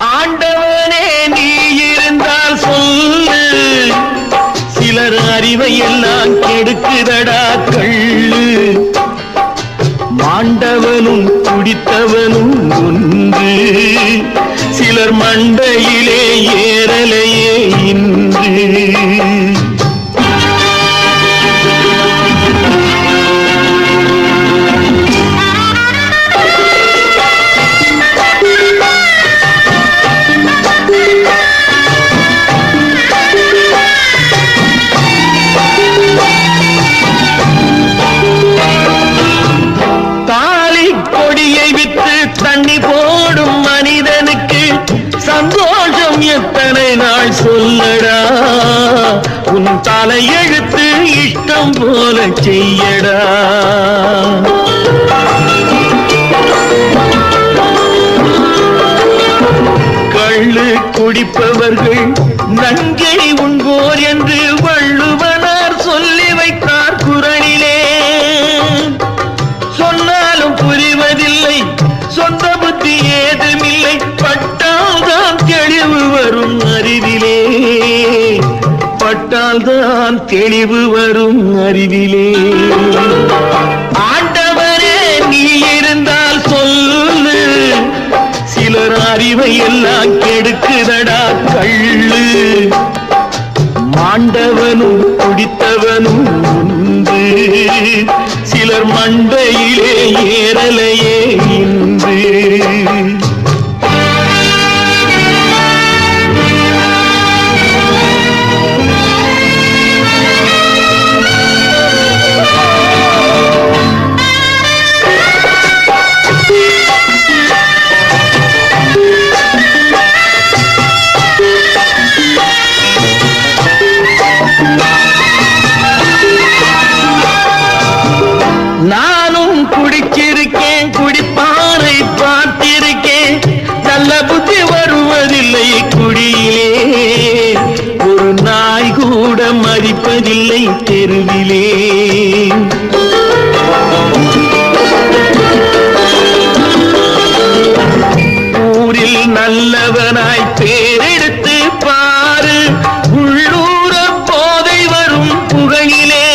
ஆண்டவனே நீ இருந்தால் சொல்லு, சிலர் அறிவை எல்லாம் கெடுக்குதடா கள்ளு. மாண்டவனும் குடித்தவனும் ஒன்று, சிலர் மண்டையிலே ஏறலையே இன்று. தண்ணி போடும் மனிதனுக்கு சந்தோஷம் எத்தனை நாள் சொல்லடா, உன் தலையெழுத்து இஷ்டம் போல செய்யடா. கள்ளு குடிப்பவர்கள் நங்கை உண்போர் என்று வள்ளுவனார் சொல்லி வைத்தார் குறளிலே. சொன்னாலும் புரிவதில்லை, சொந்த புத்தி ஏதுமில்லை, பட்டால்தான் தெளிவு வரும் அறிவிலே, பட்டால்தான் தெளிவு வரும் அறிவிலே. ஆண்டவரே நீ இருந்தால் சொல்லு, சிலர் அறிவை எல்லாம் கெடுக்குதடா கள்ளு. மாண்டவனும் குடித்தவனும் உண்டு, சிலர் மண்டையிலே ஏறலையே இன்று. நானும் குடிச்சிருக்கேன், குடிப்பாரை பார்த்திருக்கேன், நல்ல புத்தி வருவதில்லை குடியிலே, ஒரு நாய் கூட மதிப்பதில்லை தெருவிலே. ஊரில் நல்லவனாய் பேரெடுத்து பாரு, உள்ளூர போதை வரும் புகையிலே,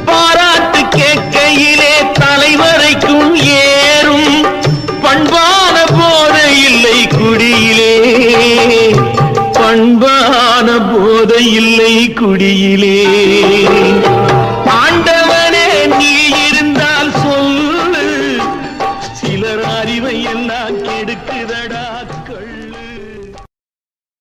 பாராட்டு கேட்கையிலே தலைவரைக்கும் ஏறும், பண்பான போதை இல்லை குடியிலே, பண்பான போதை இல்லை குடியிலே. ஆண்டவனே நீ இருந்தால் சொல்லு, சிலர் அறிவை எல்லாம் கெடுக்குதடா.